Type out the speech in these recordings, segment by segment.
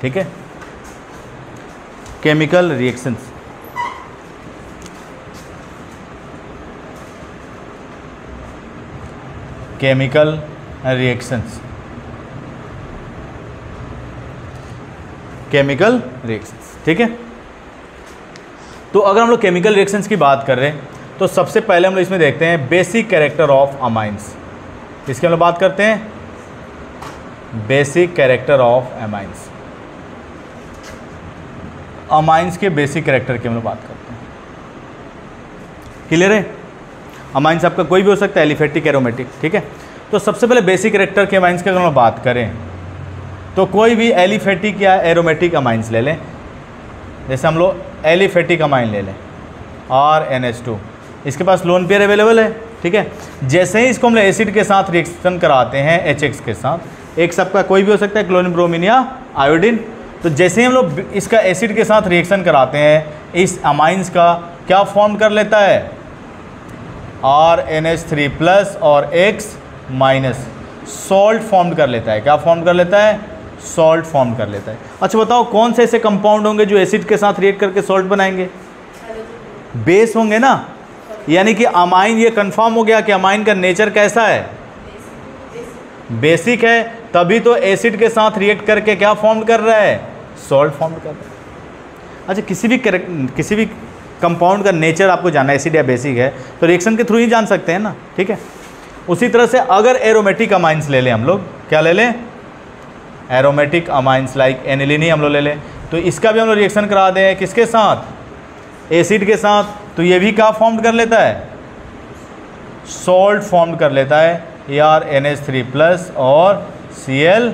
ठीक है, chemical reactions. Chemical reactions, chemical reactions, ठीक है। तो अगर हम लोग केमिकल रिएक्शंस की बात कर रहे हैं तो सबसे पहले हम लोग इसमें देखते हैं बेसिक कैरेक्टर ऑफ अमाइंस। इसकी हम लोग बात करते हैं basic character of amines. Amines के बेसिक कैरेक्टर की हम लोग बात करते हैं। क्लियर है? अमाइंस आपका कोई भी हो सकता है, एलिफेटिक, एरोमेटिक, ठीक है। तो सबसे पहले बेसिक कैरेक्टर के अमाइंस की अगर हम बात करें तो कोई भी एलिफेटिक या एरोमेटिक अमाइंस ले लें। जैसे हम लोग एलिफेटिक अमाइन ले लें RNH2, इसके पास लोन पेयर अवेलेबल है, ठीक है। जैसे ही इसको हम लोग एसिड के साथ रिएक्शन कराते हैं HX के साथ, एक सबका कोई भी हो सकता है, क्लोरीन, ब्रोमीन या आयोडीन। तो जैसे ही हम लोग इसका एसिड के साथ रिएक्शन कराते हैं, इस अमाइंस का क्या फॉर्म कर लेता है, RNH3+ और X- सॉल्ट फॉर्म कर लेता है। क्या फॉर्म कर लेता है? सॉल्ट फॉर्म कर लेता है। अच्छा बताओ, कौन से ऐसे कंपाउंड होंगे जो एसिड के साथ रिएक्ट करके सॉल्ट बनाएंगे? बेस होंगे ना। यानी कि अमाइन, ये कंफर्म हो गया कि अमाइन का नेचर कैसा है, बेसिक है, तभी तो एसिड के साथ रिएक्ट करके क्या फॉर्म कर रहा है, सॉल्ट फॉर्म कर रहा है। अच्छा, किसी भी कंपाउंड का नेचर आपको जानना है, एसिड या बेसिक है, तो रिएक्शन के थ्रू ही जान सकते हैं ना, ठीक है। उसी तरह से अगर एरोमेटिक अमाइंस ले लें हम लोग, क्या ले लें, एरोमेटिक अमाइंस लाइक एनिलीन ही हम लोग ले लें, तो इसका भी हम लोग रिएक्शन करा दें किसके साथ, एसिड के साथ, तो ये भी क्या फॉर्म कर लेता है, सॉल्ट फॉर्म कर लेता है, ArNH3+ और Cl-।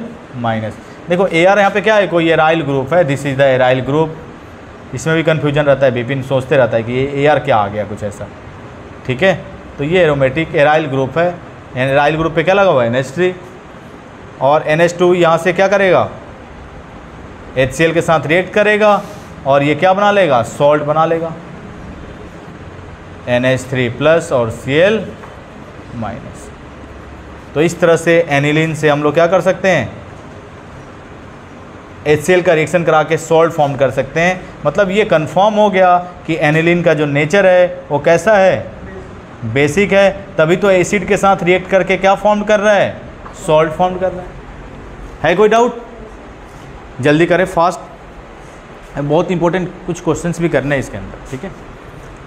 देखो Ar यहाँ पे क्या है, कोई एराइल ग्रुप है, this is the aryl group. इसमें भी कन्फ्यूजन रहता है, विपिन सोचते रहता है कि ये Ar क्या आ गया, कुछ ऐसा, ठीक है। तो ये एरोमेटिक एराइल ग्रुप है, एराइल ग्रुप पे क्या लगा हुआ है, NH3, और NH2 यहाँ से क्या करेगा, HCl के साथ रिएक्ट करेगा और ये क्या बना लेगा, सॉल्ट बना लेगा, NH3+ और Cl-। तो इस तरह से एनिलीन से हम लोग क्या कर सकते हैं, HCl का रिएक्शन करा के सॉल्ट फॉर्म कर सकते हैं। मतलब ये कंफर्म हो गया कि एनिलीन का जो नेचर है वो कैसा है, बेसिक है, तभी तो एसिड के साथ रिएक्ट करके क्या फॉर्म कर रहा है, सॉल्ट फॉर्म कर रहा है कोई डाउट? जल्दी करें, फास्ट, बहुत इंपॉर्टेंट कुछ क्वेश्चंस भी करने हैं इसके अंदर, ठीक है,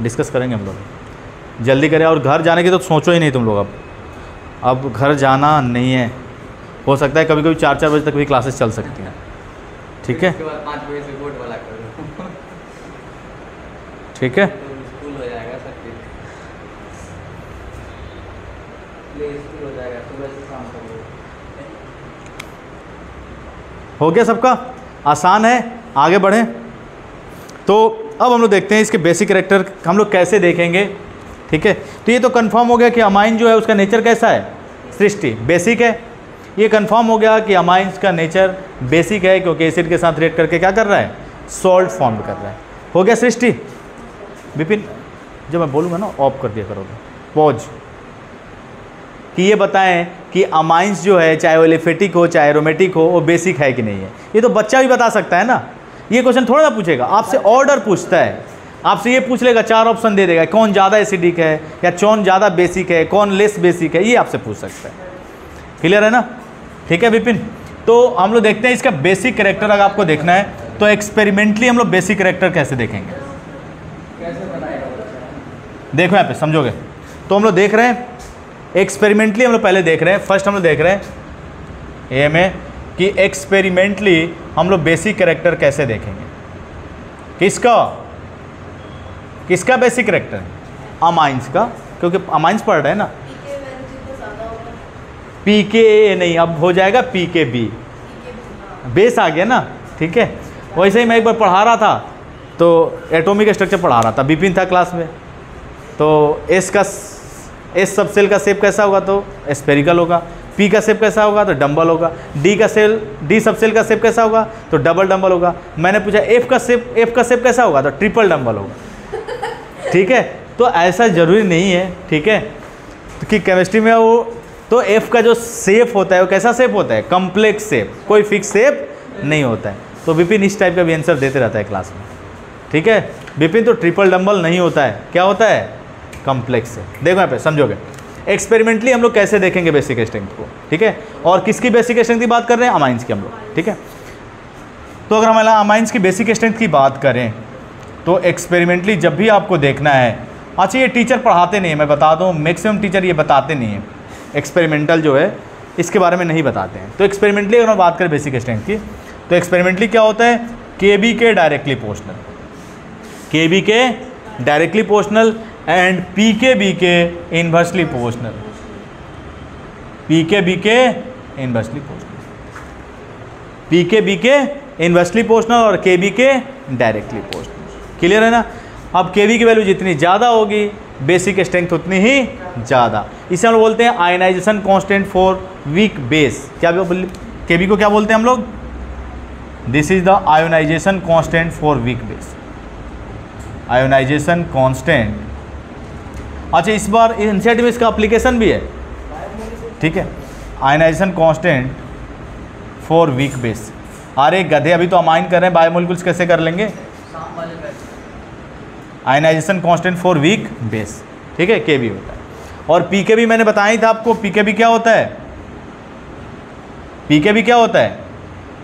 डिस्कस करेंगे हम लोग। जल्दी करें, और घर जाने की तो सोचो ही नहीं तुम लोग, अब घर जाना नहीं है। हो सकता है कभी कभी 4-4 बजे तक भी क्लासेस चल सकती हैं, ठीक है, 5 बजे से बोर्ड वाला कर दो, ठीक है। स्कूल हो जाएगा सब, स्कूल हो जाएगा, सुबह से शाम तक हो गया सबका, आसान है, आगे बढ़ें। तो अब हम लोग देखते हैं इसके बेसिक कैरेक्टर हम लोग कैसे देखेंगे, ठीक है। तो ये तो कंफर्म हो गया कि अमाइन जो है उसका नेचर कैसा है, सृष्टि, बेसिक है। ये कंफर्म हो गया कि अमाइंस का नेचर बेसिक है, क्योंकि एसिड के साथ रिएक्ट करके क्या कर रहा है, सॉल्ट फॉर्म कर रहा है। हो गया सृष्टि? विपिन, जब मैं बोलूँगा ना ऑफ कर दिया करोगे, पॉज, कि ये बताएं कि अमाइंस जो है, चाहे वो एलिफेटिक हो चाहे एरोमेटिक हो, वो बेसिक है कि नहीं है। ये तो बच्चा भी बता सकता है ना, ये क्वेश्चन थोड़ा ना पूछेगा, आपसे ऑर्डर पूछता है, आपसे ये पूछ लेगा, 4 ऑप्शन दे देगा, कौन ज़्यादा एसिडिक है या कौन ज़्यादा बेसिक है, कौन लेस बेसिक है, ये आपसे पूछ सकता है। क्लियर है ना? ठीक है विपिन। तो हम लोग देखते हैं इसका बेसिक कैरेक्टर। अगर आपको देखना है तो एक्सपेरिमेंटली हम लोग बेसिक कैरेक्टर कैसे देखेंगे, देखो यहाँ पे समझोगे। तो हम लोग देख रहे हैं एक्सपेरिमेंटली, हम लोग पहले देख रहे हैं, फर्स्ट हम लोग देख रहे हैं ए में कि एक्सपेरिमेंटली हम लोग बेसिक कैरेक्टर कैसे देखेंगे। किसका बेसिक कैरेक्टर? अमाइंस का, क्योंकि अमाइंस पढ़ रहे हैं ना। पीके नहीं, अब हो जाएगा PKB, बेस आ गया ना, ठीक है। वैसे ही मैं एक बार पढ़ा रहा था तो एटॉमिक स्ट्रक्चर पढ़ा रहा था, विपिन था क्लास में। तो एस सब सेल का शेप कैसा होगा, तो स्फेरिकल होगा। पी का शेप कैसा होगा, तो डंबल होगा। डी सब सेल का शेप कैसा होगा, तो डबल डंबल होगा। मैंने पूछा एफ का शेप कैसा होगा, तो ट्रिपल डंबल होगा, ठीक है। तो ऐसा ज़रूरी नहीं है, ठीक है, तो कि केमिस्ट्री में वो, तो एफ का जो शेप होता है वो कैसा शेप होता है, कम्प्लेक्स शेप, कोई फिक्स शेप नहीं होता है। तो विपिन इस टाइप का भी आंसर देते रहता है क्लास में, ठीक है। विपिन तो ट्रिपल डंबल नहीं होता है, क्या होता है, कॉम्प्लेक्स है। देखो यहाँ पे समझोगे, एक्सपेरिमेंटली हम लोग कैसे देखेंगे बेसिक स्ट्रेंथ को, ठीक है। और किसकी बेसिक स्ट्रेंथ की बात कर रहे हैं, अमाइंस की हम लोग, ठीक है। तो अगर हम अमाइंस की बेसिक स्ट्रेंथ की बात करें तो एक्सपेरिमेंटली जब भी आपको देखना है, अच्छा ये टीचर पढ़ाते नहीं है, मैं बता दूं मैक्सिमम टीचर ये बताते नहीं है, एक्सपेरिमेंटल जो है इसके बारे में नहीं बताते हैं। तो एक्सपेरिमेंटली अगर हम बात करें बेसिक स्ट्रेंथ की, तो एक्सपेरिमेंटली क्या होता है, के बी के डायरेक्टली प्रोपोर्शनल, के बी के डायरेक्टली प्रोपोर्शनल एंड पी के बी के इनवर्सली प्रोपोर्शनल, पी के बी के इनवर्सली प्रोपोर्शनल, पी के बी के इनवर्सली प्रोपोर्शनल और के बी के डायरेक्टली प्रोपोर्शनल। क्लियर है ना। अब के बी की वैल्यू जितनी ज़्यादा होगी बेसिक स्ट्रेंथ उतनी ही ज़्यादा। इसे हम बोलते हैं ionisation constant for weak base. क्या के बी को क्या बोलते हैं हम लोग, this is the ionisation constant for weak base, ionisation constant. अच्छा इस बार एनसीईआरटी में इसका एप्लीकेशन भी है, ठीक है, ionisation constant for weak base. अरे गधे अभी तो अमाइन कर रहे हैं, बायोमोलिक्यूल्स कैसे कर लेंगे, ionisation constant for weak base, ठीक है, के बी होता है। और पी के बी मैंने बताया ही था आपको, पी के बी क्या होता है, पी के बी क्या होता है,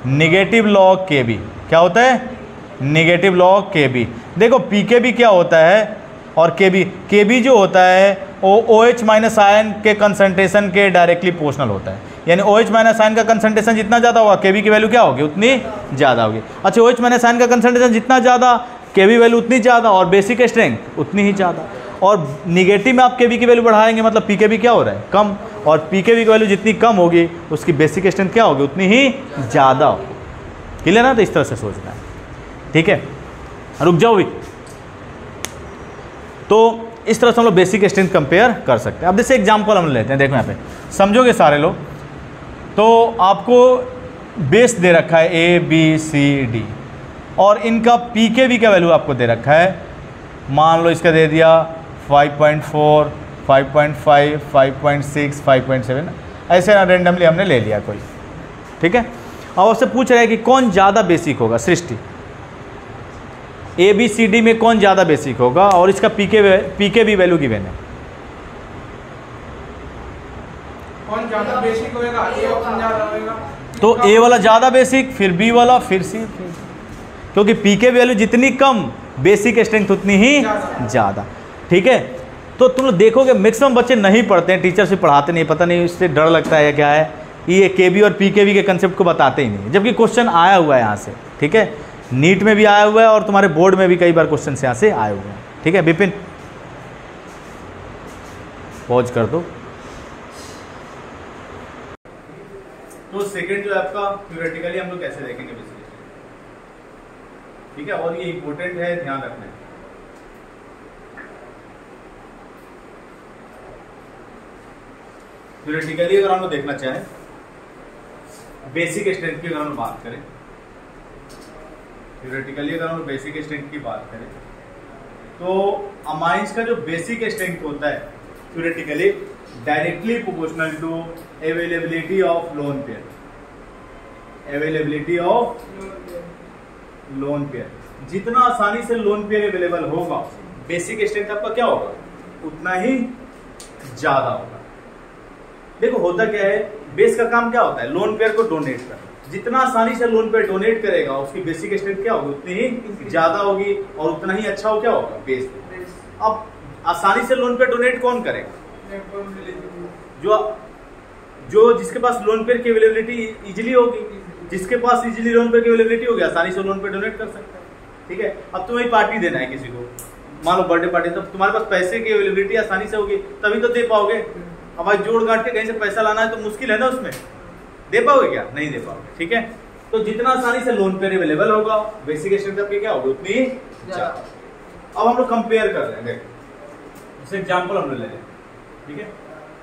निगेटिव लॉग के बी। क्या होता है, निगेटिव लॉग के बी। देखो पी के बी क्या होता है और के बी जो होता है वो OH माइनस आयन के कंसंट्रेशन के डायरेक्टली प्रोपोर्शनल होता है। यानी OH माइनस आयन का कंसंट्रेशन जितना ज़्यादा होगा के बी की वैल्यू क्या होगी, उतनी ज़्यादा होगी। अच्छा OH माइनस आयन का कंसंट्रेशन जितना ज़्यादा के बी वैल्यू उतनी ज़्यादा और बेसिक स्ट्रेंथ उतनी ही ज़्यादा। और निगेटिव में आप के बी की वैल्यू बढ़ाएंगे मतलब पी के बी क्या हो रहा है, कम। और पी के बी की वैल्यू जितनी कम होगी उसकी बेसिक स्ट्रेंथ क्या होगी, उतनी ही ज़्यादा होगी। क्लियर ना। तो इस तरह से सोचना है, ठीक है। रुक जाओ भी। तो इस तरह से हम लोग बेसिक स्ट्रेंथ कंपेयर कर सकते हैं। अब जैसे एग्जांपल हम लेते हैं, देखो यहाँ पे समझोगे सारे लोग। तो आपको बेस दे रखा है ए बी सी डी और इनका पी के बी का वैल्यू आपको दे रखा है, मान लो इसका दे दिया 5.4, 5.5, 5.6, 5.7, ऐसे ना रेंडमली हमने ले लिया कोई, ठीक है। अब उससे पूछ रहा है कि कौन ज़्यादा बेसिक होगा, सृष्टि ए बी सी डी में कौन ज़्यादा बेसिक होगा और इसका पी के बी वैल्यू गिवन है। कौन ज़्यादा बेसिक होएगा, ए ऑप्शन ज़्यादा होएगा, तो ए वाला ज़्यादा बेसिक, फिर बी वाला, फिर सी, क्योंकि पी के वैल्यू जितनी कम बेसिक स्ट्रेंथ उतनी ही ज़्यादा, ठीक है। तो तुम लोग देखोगे मैक्सिमम बच्चे नहीं पढ़ते हैं, टीचर से पढ़ाते नहीं, पता नहीं इससे डर लगता है या क्या है, ये के बी और पी के बी के कंसेप्ट को बताते ही नहीं, जबकि क्वेश्चन आया हुआ है यहाँ से, ठीक है। नीट में भी आया हुआ है और तुम्हारे बोर्ड में भी कई बार क्वेश्चन यहाँ से आए हुए हैं, ठीक है। विपिन पॉज कर दो। तो सेकंड जो है आपका थ्योरेटिकली हम लोग कैसे देखेंगे बेसिक, ठीक है, और ये इंपॉर्टेंट है, ध्यान रखना है। थ्योरेटिकली अगर हम लोग देखना चाहें बेसिक स्ट्रेंथ की, अगर हम बात करें थ्योरेटिकली, अगर हम बेसिक स्ट्रेंथ की बात करें तो अमाइंस का जो बेसिक स्ट्रेंथ होता है theoretically directly proportional to availability of lone pair, availability of lone pair. जितना आसानी से लोन पेयर अवेलेबल होगा बेसिक स्ट्रेंथ आपका क्या होगा, उतना ही ज्यादा होगा। देखो होता क्या है, बेस का काम क्या होता है, लोन पेयर को डोनेट करना। जितना आसानी से लोन पेयर डोनेट करेगा उसकी बेसिक स्ट्रेंथ क्या होगी, उतनी ही ज्यादा होगी और उतना ही अच्छा हो क्या होगा, बेस। अब आसानी से लोन पेयर डोनेट कौन करेगा, जो जिसके पास लोन पेयर की अवेलेबिलिटी इजीली होगी, जिसके पास इजीली लोन पेयर की अवेलेबिलिटी होगी आसानी से लोन पेयर डोनेट कर सकता है, ठीक है। अब तुम्हें पार्टी देना है किसी को, मान लो बर्थडे पार्टी, तब तुम्हारे पास पैसे की अवेलेबिलिटी आसानी से होगी तभी तो दे पाओगे। अब आज जोड़ काट के कहीं से पैसा लाना है तो मुश्किल है ना, उसमें दे पाओगे क्या, नहीं दे पाओगे, ठीक है। तो जितना आसानी से लोन पेयर अवेलेबल होगा बेसिक स्ट्रेंथ आपकी क्या होगी, उतनी ज्यादा। अब हम लोग कंपेयर कर रहे हैं, देखो जैसे एग्जांपल हम लोग ले लें, ठीक है।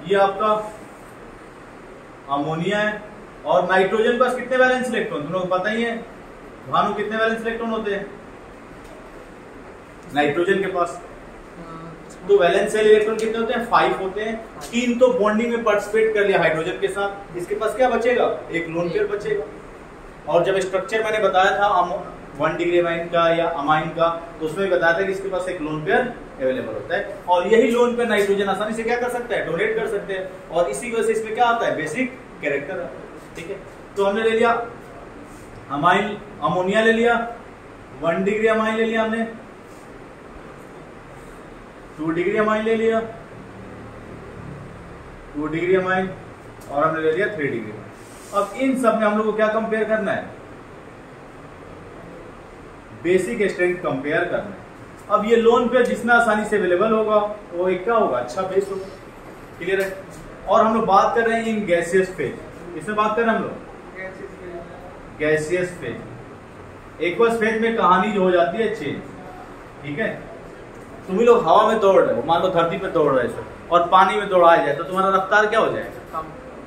ये आपका अमोनिया है और नाइट्रोजन के पास कितने वैलेंस इलेक्ट्रॉन, तुम लोग पता ही है भानु, कितने वैलेंस इलेक्ट्रॉन होते हैं नाइट्रोजन के पास, तो वैलेंस शेल इलेक्ट्रॉन कितने होते हैं, 5 होते हैं। 3 तो बॉन्डिंग में पार्टिसिपेट कर लिया हाइड्रोजन के साथ, इसके पास क्या बचेगा, एक लोन पेयर बचेगा। और जब स्ट्रक्चर मैंने बताया था 1 डिग्री अमाइन का या अमाइन का, तो उसमें बताया था कि इसके पास एक लोन पेयर अवेलेबल होता है और यही लोन पेयर नाइट्रोजन आसानी से क्या कर सकता है, डोनेट कर सकते हैं और इसी वजह से इसमें क्या आता है, बेसिक कैरेक्टर। ठीक है, तो हमने ले लिया अमाइन, अमोनिया ले लिया, 1 डिग्री अमाइन ले लिया हमने, 2 डिग्री अमाइन ले लिया, 2 डिग्री अमाइन और हमने ले लिया 3 डिग्री। अब इन सब में हम लोग को क्या कंपेयर करना है, बेसिक स्ट्रेंथ कंपेयर करना है। अब ये लोन पेयर जिसमें आसानी से अवेलेबल होगा वो एक क्या होगा, अच्छा बेस होगा। क्लियर है। और हम लोग बात कर रहे हैं इन गैसियस फेज, इसमें बात कर रहे हैं हम लोग गैसियस फेज। एक्वस फेज में कहानी जो हो जाती है चेंज। ठीक है, तुम ही लोग हवा में दौड़ रहे हो, मान लो धरती पे दौड़ रहे हो और पानी में दौड़ाया जाए तो तुम्हारा रफ्तार क्या हो जाएगा,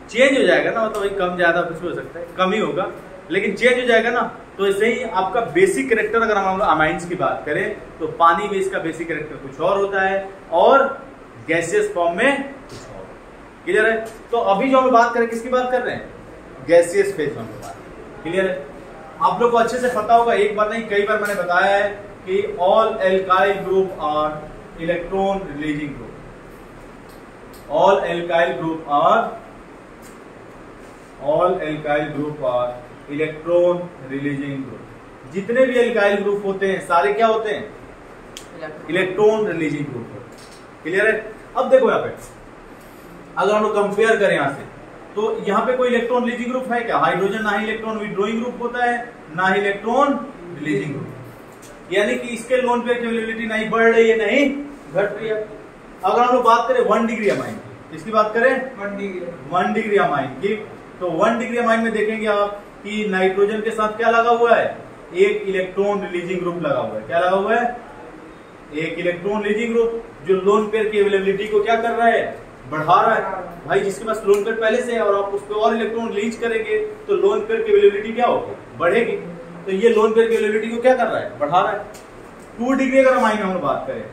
चेंज हो जाएगा ना, मतलब वही कम ज्यादा कुछ हो सकता है, कम ही होगा लेकिन चेंज हो जाएगा ना। तो ऐसे ही आपका बेसिक कैरेक्टर अगर हम अमाइंस की बात करें तो पानी में इसका बेसिक कैरेक्टर कुछ और होता है और गैसियस फॉर्म में कुछ और। क्लियर है। तो अभी जो हम बात करें किसकी बात कर रहे हैं, गैसियस फेज में बात। क्लियर है। आप लोग को अच्छे से पता होगा, एक बार नहीं कई बार मैंने बताया है कि all alkyl group are electron releasing group. All alkyl group are electron releasing group. जितने भी एल्काइल ग्रुप होते हैं सारे क्या होते हैं, इलेक्ट्रॉन रिलीजिंग ग्रुप होते हैं। क्लियर है। अब देखो यहाँ पे अगर हम लोग कंपेयर करें यहाँ से तो यहाँ पे कोई इलेक्ट्रॉन रिलीजिंग ग्रुप है क्या, हाइड्रोजन ना ही इलेक्ट्रॉन विड्रॉइंग ग्रुप होता है ना ही इलेक्ट्रॉन रिलीजिंग ग्रुप, यानी कि इसके लोन पेयर की अवेलेबिलिटी नहीं बढ़ रही है नहीं घट रही है। अगर हम लोग बात करें 1 डिग्री अमाइन की, इसकी बात करें 1 डिग्री अमाइन की, तो 1 डिग्री अमाइन में देखेंगे आप कि नाइट्रोजन के साथ क्या लगा हुआ है, एक इलेक्ट्रॉन रिलीजिंग ग्रुप लगा हुआ है। क्या लगा हुआ है, एक इलेक्ट्रॉन रिलीजिंग ग्रुप, जो लोन पेयर की अवेलेबिलिटी को क्या कर रहा है, बढ़ा रहा है। भाई जिसके पास लोन पेयर पहले से है और आप उस पर और इलेक्ट्रॉन रिलीज करेंगे तो लोन पेयर की अवेलेबिलिटी क्या होगी, बढ़ेगी। तो ये लोन पेयर की अवेलेबिलिटी को क्या कर रहा है, बढ़ा रहा है। 2 डिग्री अगर अमाइन में हम बात करें,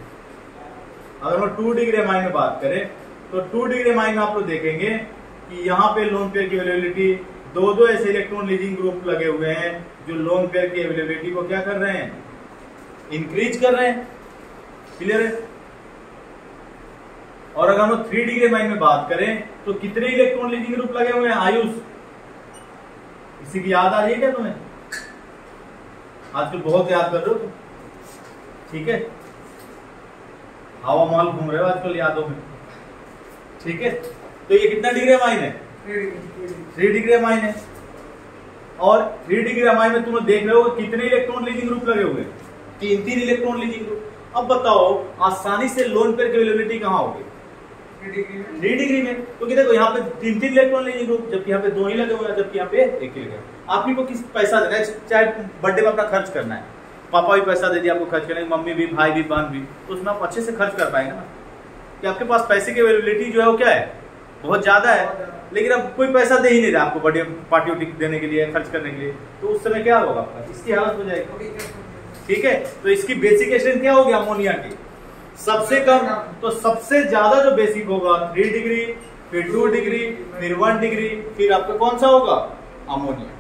अगर हम 2 डिग्री अमाइन में बात करें तो 2 डिग्री अमाइन में आप लोग देखेंगे कि यहाँ पे लोन पेयर की अवेलेबिलिटी दो ऐसे इलेक्ट्रॉन रिलीजिंग ग्रुप लगे हुए हैं जो लोन पेयर की अवेलेबिलिटी को क्या कर रहे हैं, इंक्रीज कर रहे हैं। क्लियर है। और अगर हम 3 डिग्री अमाइन में बात करें तो कितने इलेक्ट्रॉन रिलीजिंग ग्रुप लगे हुए हैं, आयुष किसी की याद आ रही है क्या तुम्हें, आजकल बहुत याद कर रहे हो। ठीक है, हवा महल घूम रहे हो आजकल यादों में। ठीक है, तो ये कितना डिग्री अमाइन है, 3 डिग्री अमाइन है। और 3 डिग्री अमाइन में तुम देख रहे हो कितने इलेक्ट्रॉन रिलीजिंग ग्रुप लगे हुए, 3 इलेक्ट्रॉन रिलीजिंग ग्रुप। अब बताओ आसानी से लोन पेयर की अवेलेबिलिटी कहां होगी, 3 डिग्री में। क्योंकि देखो यहाँ पे 3 इलेक्ट्रॉन रिलीजिंग ग्रुप, जबकि यहाँ पे 2 ही लगे हुए हैं, जबकि यहाँ पे 1 ही लगे। आप ही को किस पैसा देना है, चाहे बर्थडे में अपना खर्च करना है, पापा भी पैसा दे दिया आपको खर्च करने, मम्मी भी, भाई भी, बहन भी, तो उसमें आप अच्छे से खर्च कर पाएंगे ना। कि आपके पास पैसे की अवेलेबिलिटी जो है वो क्या है, बहुत ज्यादा है, लेकिन अब कोई पैसा दे ही नहीं रहा आपको बर्थडे पार्टी देने के लिए, खर्च करने के लिए, तो उस समय क्या होगा आपका, इसकी हालत हो जाएगी। ठीक है, तो इसकी बेसिक स्ट्रेंथ क्या होगी अमोनिया की, सबसे कम। तो सबसे ज्यादा जो बेसिक होगा 3 डिग्री, फिर 2 डिग्री, फिर 1 डिग्री, फिर आपका कौन सा होगा, अमोनिया।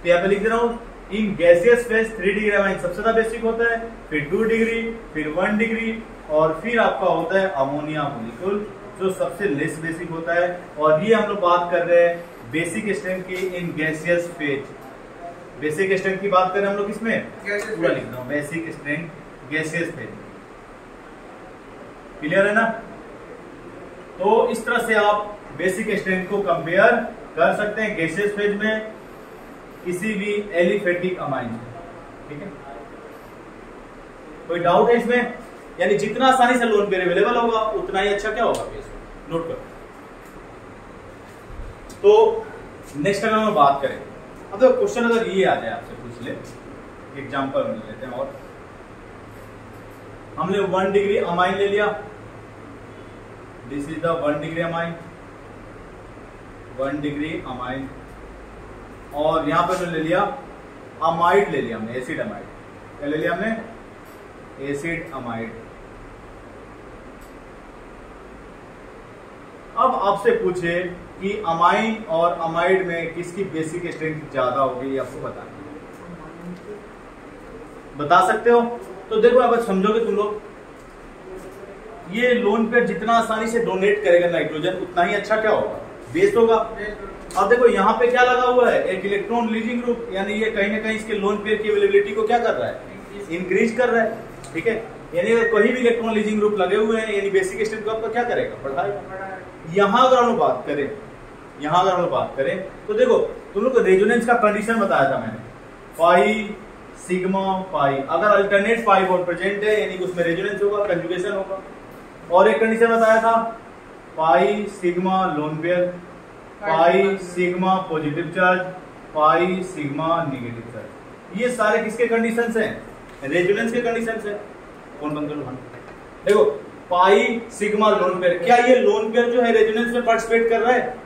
तो यहाँ पे लिख दे रहा हूँ, in gaseous phase 3 degree amine सबसे ज्यादा बेसिक होता है, फिर 2 डिग्री, फिर 1 डिग्री और फिर आपका होता है अमोनिया मॉलिक्यूल जो सबसे लेस बेसिक होता है। और ये हम लोग बात कर रहे हैं बेसिक स्ट्रेंथ की in gaseous phase. Basic strength की बात करें हम लोग इसमें पूरा लिख रहा हूं, basic strength gaseous phase. Clear है ना। तो इस तरह से आप बेसिक स्ट्रेंथ को कंपेयर कर सकते हैं गैसियस फेज में किसी भी एलिफेटिक अमाइन से। ठीक है, कोई डाउट है इसमें, यानी जितना आसानी से लोन पेयर अवेलेबल होगा उतना ही अच्छा क्या होगा, नोट करो। तो नेक्स्ट अगर हम बात करें, अब तो क्वेश्चन अगर ये आ जाए आपसे पूछ ले, एग्जांपल ले लेते हैं। और हमने 1 डिग्री अमाइन ले लिया, this is the 1 degree amine, 1 degree amine. और यहां पर ले लिया अमाइड, ले लिया हमने एसिड अमाइड। क्या ले लिया हमने, एसिड अमाइड। अब आपसे पूछे कि अमाइन और अमाइड में किसकी बेसिक स्ट्रेंथ ज्यादा होगी, ये आपको बताना बता सकते हो। तो देखो अब समझोगे तुम लोग, ये लोन पेयर जितना आसानी से डोनेट करेगा नाइट्रोजन उतना ही अच्छा क्या होगा, बेस होगा। अब देखो यहाँ पे क्या लगा हुआ है, एक इलेक्ट्रॉन लीजिंग ग्रुप, यानी ये कहीं ना कहीं इसके लोन पेयर की अवेलेबिलिटी को क्या कर रहा है, इंक्रीज कर रहा है। ठीक है, यानी अगर कोई भी इलेक्ट्रॉन लीजिंग ग्रुप लगे हुए हैं यानी बेसिक स्ट्रेंथ को आपका क्या करेगा, बढ़ाएगा। यहाँ अगर हम लोग बात करें, यहाँ अगर हम लोग बात करें तो देखो तुम लोग को रेजोनेंस का कंडीशन बताया था मैंने, पाई सिग्मा पाई, अगर अल्टरनेट पाई बॉन्ड प्रेजेंट है यानी उसमें रेजोनेंस होगा, कंजुगेशन होगा। और एक कंडीशन बताया था pi sigma lone pair, pi sigma positive charge, pi sigma negative charge. ये सारे किसके कंडीशंस हैं, रेजोनेंस के कंडीशंस हैं। कौन बंद करो, देखो पाई सिग्मा लोन पेयर, क्या ये लोन पेयर जो है रेजोनेंस में पार्टिसिपेट कर रहा है,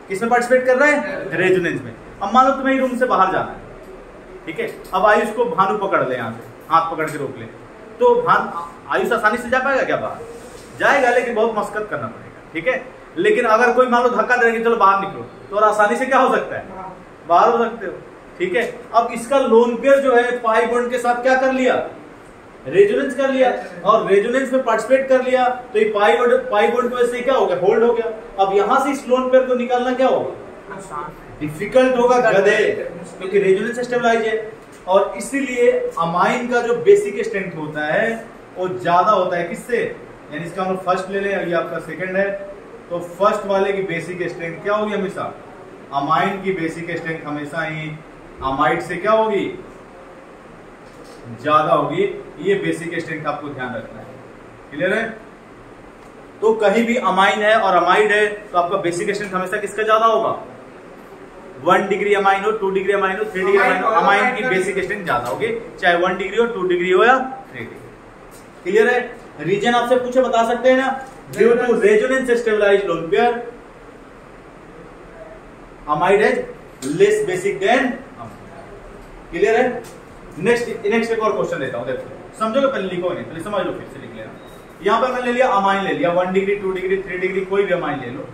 किसमें पार्टिसिपेट कर रहा है, रेजोनेंस में। अब मान लो तुम्हें रूम से बाहर जाना है, ठीक है, अब आयुष को भानु पकड़ ले, यहाँ से हाथ पकड़ के रोक ले, तो आयुष आसानी से जा पाएगा क्या बाहर, जाएगा लेकिन बहुत मशक्कत करना पड़ेगा। ठीक है, लेकिन अगर कोई मान लो धक्का देंगे चलो बाहर निकलो, तो और आसानी से क्या हो सकता है, बाहर हो सकते हो। ठीक है, अब इसका लोन पेयर जो है पाई बॉन्ड के साथ क्या कर लिया, रेजोनेंस कर लिया, और रेजोनेंस में पार्टिसिपेट कर लिया, तो ये पाई बॉन्ड की वजह से क्या हो गया, होल्ड हो गया। अब यहां से इस लोन पेयर को निकालना क्या होगा, डिफिकल्ट होगा गधे, क्योंकि रेजोनेंस स्टेबलाइज है। और इसीलिए अमाइन का जो बेसिक स्ट्रेंथ होता है वो ज्यादा होता है किससे, यानी इसका हम फर्स्ट ले लें, अभी आपका सेकंड है, तो फर्स्ट वाले की बेसिक स्ट्रेंथ क्या होगी, हमेशा अमाइन की बेसिक स्ट्रेंथ हमेशा ही अमाइड से क्या होगी, ज्यादा होगी। ये बेसिक स्ट्रेंथ आपको ध्यान रखना है, क्लियर है। तो कहीं भी अमाइन है और अमाइड है तो आपका बेसिक स्ट्रेंथ हमेशा किसका ज्यादा होगा, 1 डिग्री अमाइन हो, 2 डिग्री अमाइन हो, 3 डिग्री अमाइन हो, अमाइन की बेसिक स्ट्रेंथ ज्यादा होगी, चाहे 1 डिग्री हो, 2 डिग्री हो या 3 डिग्री। क्लियर है। रीजन आपसे पूछे बता सकते हैं ना, due to resonance stabilised lone pair amide has less basic than. Clear है। नेक्स्ट एक और क्वेश्चन देता हूं, देखो समझोगे, पहले लिखो नहीं, पहले समझ लो, फिर से लिख लेना। यहां पर मैंने ले लिया अमाइन, ले लिया 1 डिग्री 2 डिग्री 3 डिग्री, कोई भी अमाइन ले लो।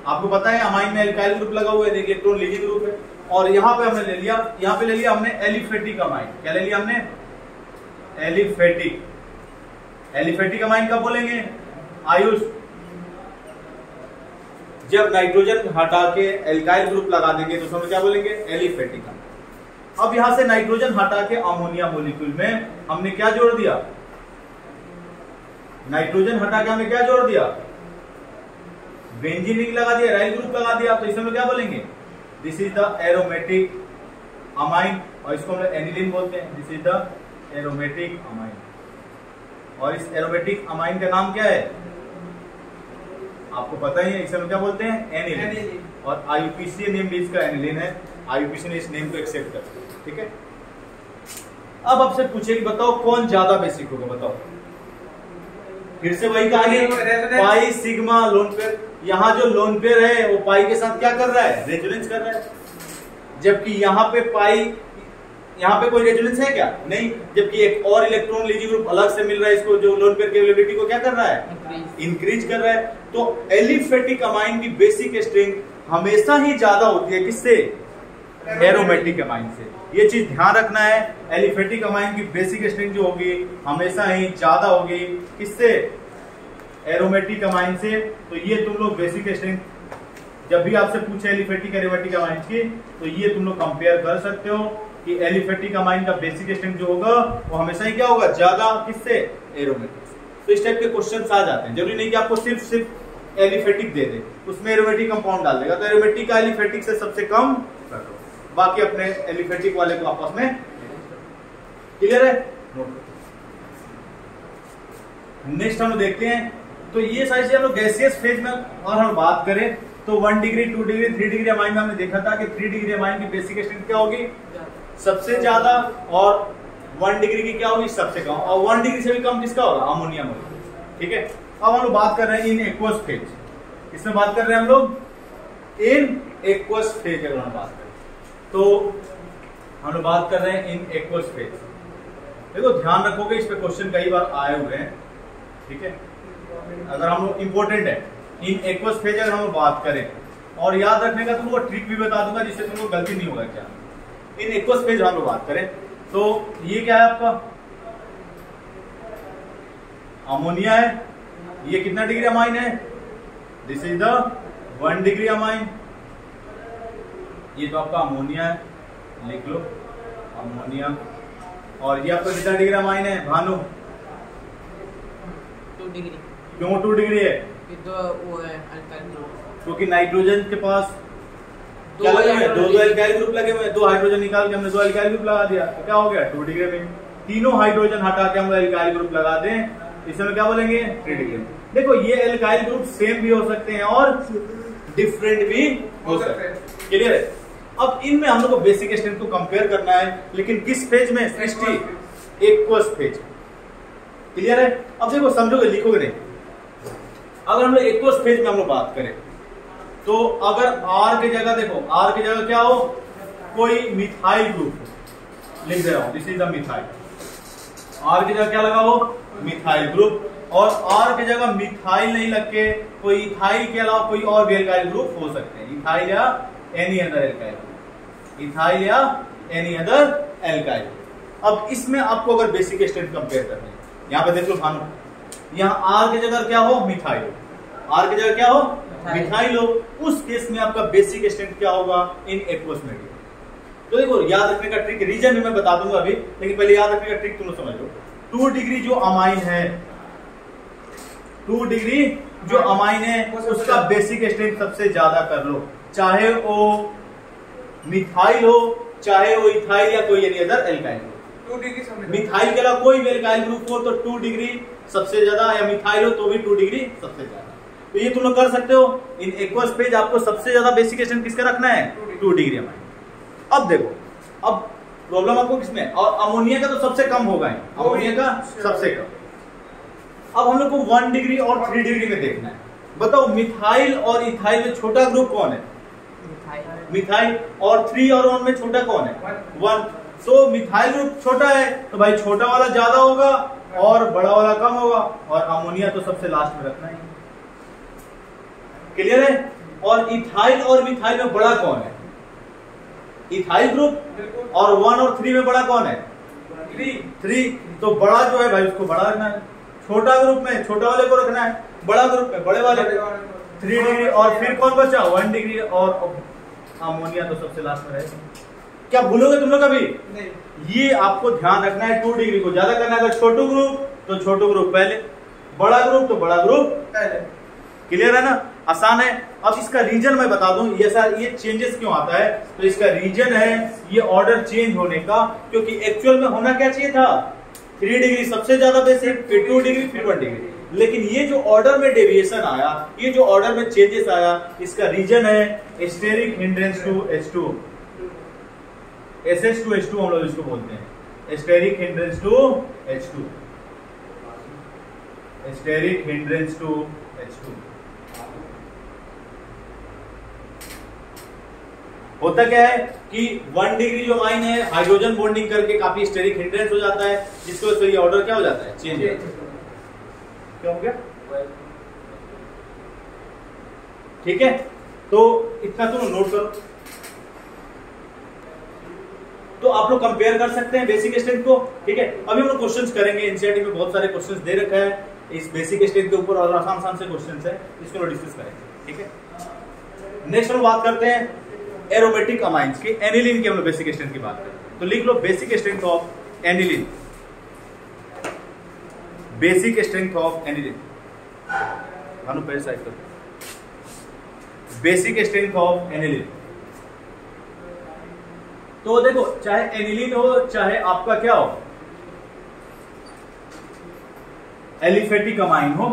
आपको पता है अमाइन में एल्काइल ग्रुप लगा हुआ है, देखिए इलेक्ट्रॉन लीजिंग ग्रुप है। और यहां पे हमने ले लिया, यहां पे ले लिया हमने एलिफेटिक अमाइन। क्या ले लिया हमने, एलिफेटिक। एलिफेटिक अमाइन कब बोलेंगे, आयुष, जब नाइट्रोजन हटा के एल्काइल ग्रुप लगा देंगे तो उसमें क्या बोलेंगे, एलिफेटिक अमाइन। अब यहां से नाइट्रोजन हटा के अमोनिया मॉलिक्यूल में हमने क्या जोड़ दिया, नाइट्रोजन हटा के हमने क्या जोड़ दिया, बेंजीन रिंग लगा दिया, राइल ग्रुप लगा दिया, तो इसमें क्या बोलेंगे, this is the aromatic amine, और इसको हम एनिलीन बोलते हैं, this is the aromatic amine. और इस एरोमेटिक अमाइन का नाम क्या है, आपको पता ही है, इसे हम क्या बोलते हैं, एनिलीन। और आईयूपीसी नेम भी इसका एनिलीन है, आईयूपीसी ने इस नेम को एक्सेप्ट कर। ठीक है, अब आपसे पूछे कि बताओ कौन ज्यादा बेसिक होगा, बताओ। फिर से वही कहानी, पाई सिग्मा लोन पेयर। यहाँ जो लोन पेयर है वो पाई के साथ क्या कर रहा है, रेजोनेंस कर रहा है, जबकि यहाँ पे पाई, यहाँ पे कोई रेजोनेंस है क्या, नहीं, जबकि एक और इलेक्ट्रॉन लीजिंग ग्रुप अलग से मिल रहा है इसको, जो लोन पेयर की अवेलेबिलिटी को क्या कर रहा है, इंक्रीज कर रहा है। तो एलिफेटिक अमाइन की बेसिक स्ट्रेंथ हमेशा ही ज्यादा होती है किससे, एरोमेटिक अमाइन से। ये चीज ध्यान रखना है, एलिफेटिक अमाइन की बेसिक स्ट्रेंथ जो होगी हमेशा ही ज्यादा होगी किससे, एरोमेटिक अमाइन से। तो ये तुम लोग बेसिक स्ट्रेंथ जब भी आपसे पूछे एलिफेटिक एरोमेटिक अमाइन की, तो ये तुम लोग कंपेयर कर सकते हो कि एलिफेटिक अमाइन का बेसिक स्ट्रेंथ जो होगा वो हमेशा ही क्या होगा, ज्यादा किससे, एरोमेटिक। तो इस टाइप के क्वेश्चन आ जाते हैं, जरूरी नहीं कि आपको सिर्फ एलिफेटिक दे दे, उसमें एरोमेटिक कंपाउंड डाल देगा, तो एरोमेटिक का एलिफेटिक से सबसे कम कर दो, बाकी अपने एलिफेटिक वाले को आपस में। क्लियर है। नेक्स्ट हम देखते हैं, तो ये सारी चीजें हम लोग गैसियस फेज में, और हम बात करें तो 1 डिग्री 2 डिग्री 3 डिग्री अमाइन में हमने देखा था कि 3 डिग्री अमाइन की बेसिक स्ट्रेंथ क्या होगी, सबसे ज्यादा, और 1 डिग्री की क्या होगी, सबसे कम, और 1 डिग्री से भी कम किसका होगा, अमोनिया मॉलिक्यूल। ठीक है, अब हम लोग बात कर रहे हैं इन एक्वस फेज, इसमें बात कर रहे हैं हम लोग इन एक्वस फेज। अगर हम बात करें तो हम लोग बात कर रहे हैं इन एक्वस फेज। देखो ध्यान रखोगे, इस पे क्वेश्चन कई बार आए हुए हैं, ठीक है, अगर हम लोग इंपॉर्टेंट है, इन एक्वस फेज अगर हम बात करें, और याद रखने का तुमको ट्रिक भी बता दूंगा जिससे तुमको गलती नहीं होगा। क्या इन एक्वस फेज हम लोग बात करें तो ये क्या है आपका अमोनिया है, ये कितना डिग्री अमाइन है, this is the 1 degree amine. ये तो आपका अमोनिया है, लिख लो अमोनिया। और ये आपका कितना डिग्री अमाइन है भानु? 2 डिग्री। क्यों 2 डिग्री है? तो वो है अल्काइल ग्रुप, क्योंकि नाइट्रोजन के पास क्या लगे हुए? दो एल्काइल ग्रुप लगे हुए हैं। 2 हाइड्रोजन निकाल के हमने 2 एल्काइल ग्रुप लगा दिया तो क्या हो गया 2 डिग्री में। तीनों हाइड्रोजन हटा के हम एल्काइल ग्रुप लगा दें, इसमें क्या बोलेंगे 3 डिग्री। देखो ये एल्काइल ग्रुप सेम भी हो सकते हैं और डिफरेंट भी हो सकते हैं। क्लियर है? अब इनमें हम लोग को बेसिक स्ट्रेंथ को कंपेयर करना है, लेकिन किस फेज में? सृष्टि एक्वस फेज। क्लियर है? अब देखो समझोगे, लिखोगे नहीं। अगर हम लोग एक्वस फेज में हम लोग बात करें तो अगर R की जगह देखो, R की जगह क्या हो, कोई मिथाइल ग्रुप लिख दे रहा हूं, this is the methyl. R की जगह क्या लगा हो? Methyl group. और R की जगह मिथाइल नहीं लग के कोई इथाइल के अलावा कोई और भी एल्काइल ग्रुप हो सकते हैं, इथाइल या any other alkyl group, ethyl या एनी अदर एल्काइल। अब इसमें आपको अगर बेसिक स्ट्रेंथ कंपेयर करनी है, यहां पे देख लो भानु, यहां R की जगह क्या हो? मिथाइल। R की जगह क्या हो? मिथाइल हो। उस केस में आपका बेसिक स्ट्रेंथ क्या होगा इन एक्वस में? तो देखो याद रखने का ट्रिक, रीजन भी मैं बता दूंगा अभी, लेकिन पहले याद रखने का ट्रिक तुम लोग समझ लो। 2 डिग्री जो अमाइन है, 2 डिग्री जो अमाइन है उसका बेसिक स्ट्रेंथ सबसे ज्यादा कर लो, चाहे वो मिथाइल हो, चाहे वो इथाइल या कोई एनी अदर एल्काइल हो। 2 डिग्री मिथाइल के अलावा कोई भी एल्काइल ग्रुप हो तो 2 डिग्री सबसे ज्यादा, या मिथाइल हो तो भी 2 डिग्री सबसे ज्यादा। तो ये तुम लोग कर सकते हो। इन एक्वस फेज आपको सबसे ज्यादा बेसिक स्ट्रेंथ किसका रखना है? 2 डिग्री अमाइन। अब देखो, अब प्रॉब्लम आपको किसमें? और अमोनिया का तो सबसे कम होगा, अमोनिया का सबसे कम। अब हम लोग को 1 डिग्री और 3 डिग्री में देखना है। बताओ मिथाइल और इथाइल में छोटा ग्रुप कौन है? मिथाइल। और 3 और 1 में छोटा कौन है? 1। सो मिथाइल ग्रुप छोटा है तो भाई छोटा वाला ज्यादा होगा और बड़ा वाला कम होगा, और अमोनिया तो सबसे लास्ट में रखना है। क्लियर है? और इथाइल और मिथाइल में बड़ा कौन है? Ethyl group. और 1 और 3 में बड़ा कौन है? 3। तो बड़ा जो है भाई उसको बड़ा रखना है, छोटा ग्रुप में छोटा वाले को रखना है, बड़ा ग्रुप में बड़े वाले। 3 डिग्री और फिर कौन बचा? 1 डिग्री। और अमोनिया तो सबसे लास्ट में रहेगा। क्या भूलोगे तुम लोग अभी? नहीं। ये आपको ध्यान रखना है, 2 डिग्री को ज्यादा करना है। अगर छोटू ग्रुप तो छोटू ग्रुप पहले, बड़ा ग्रुप तो बड़ा ग्रुप पहले। क्लियर है ना? आसान है। अब इसका रीजन मैं बता दूं, ये चेंजेस क्यों आता है। तो इसका रीजन है ये ऑर्डर चेंज होने का, क्योंकि एक्चुअल में होना क्या चाहिए था? 3 डिग्री सबसे ज्यादा बेसिक, फिर 2 डिग्री, फिर 1 डिग्री। लेकिन ये जो ऑर्डर में डेविएशन आया, ये जो ऑर्डर में चेंजेस आया, इसका रीजन है steric hindrance to H2, SH2H2 हम लोग इसको बोलते हैं, steric hindrance to H2, steric hindrance to H2। होता क्या है कि 1 डिग्री जो अमाइन है हाइड्रोजन बॉन्डिंग करके काफी स्टेरिक हिंड्रेंस हो जाता है, जिसकी वजह से ये ऑर्डर क्या हो जाता है? चेंज। क्या हो गया? ठीक है, तो इतना तुम नोट करो। तो आप लोग कंपेयर कर सकते हैं बेसिक स्ट्रेंथ को। ठीक है, अभी हम लोग क्वेश्चंस करेंगे। एनसीईआरटी में बहुत सारे क्वेश्चंस दे रखा है इस बेसिक स्ट्रेंथ के ऊपर, और आसान से क्वेश्चंस है, इसको हम डिस्कस करेंगे। ठीक है, नेक्स्ट हम बात करते हैं एरोमेटिक अमाइंस की, एनिलीन की हम लोग बेसिक स्ट्रेंथ की बात करें। तो लिख लो basic strength of aniline, basic strength of aniline. Bhanu पहले साइड करो, बेसिक स्ट्रेंथ ऑफ एनिलीन। तो देखो चाहे एनिलीन हो चाहे आपका क्या हो एलिफेटिक अमाइन हो,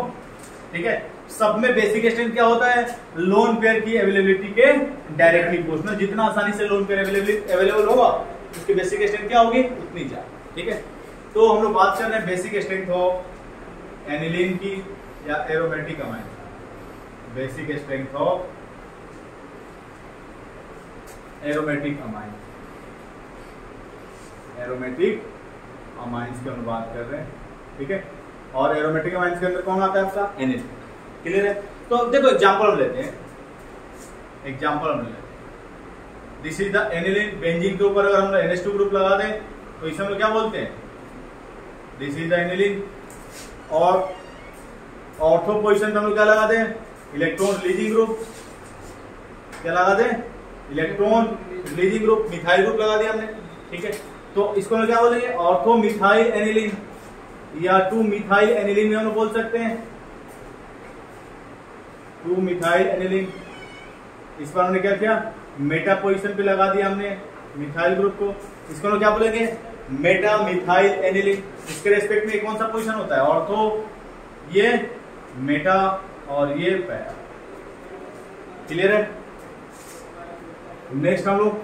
ठीक है, सब में बेसिक स्ट्रेंथ क्या होता है? लोन पेयर की अवेलेबिलिटी के डायरेक्टली प्रोपोर्शनल। जितना आसानी से लोन पेयर अवेलेबल होगा उसकी बेसिक स्ट्रेंथ क्या होगी? उतनी ज्यादा। ठीक है, तो हम लोग बात कर रहे हैं बेसिक स्ट्रेंथ ऑफ एनिलीन की या aromatic amine. Basic strength of aromatic amine, aromatic amines की हम बात कर रहे हैं। ठीक है, और एरोमेटिक अमाइंस के अंदर कौन आता है आपका? एनिलीन। क्लियर है? तो देखो एग्जांपल हम लेते हैं, एग्जांपल हम लेते हैं। This is the aniline, benzene के ऊपर अगर हम NH2 ग्रुप लगा दें तो इसे हम लोग क्या बोलते हैं, दिस इज द एनिलीन। और ऑर्थो पोजीशन पे हम लोग क्या लगा दें, इलेक्ट्रॉन रिलीजिंग ग्रुप, क्या लगा दें, electron releasing group, methyl group लगा दिया हमने, ठीक है। तो इसको हम क्या बोलेंगे, ऑर्थो मिथाइल एनिलीन या 2 मिथाइल एनिलीन में हम लोग बोल सकते हैं, 2 मिथाइल एनिलीन। इस पर हमने क्या किया, मेटा पोजीशन पे लगा दिया हमने मिथाइल ग्रुप को, इसको हम क्या बोलेंगे, मेटा मिथाइल एनिलीन। इसके रेस्पेक्ट में कौन सा पोजीशन होता है, ऑर्थो, ये मेटा और ये पैरा। क्लियर है। नेक्स्ट हम लोग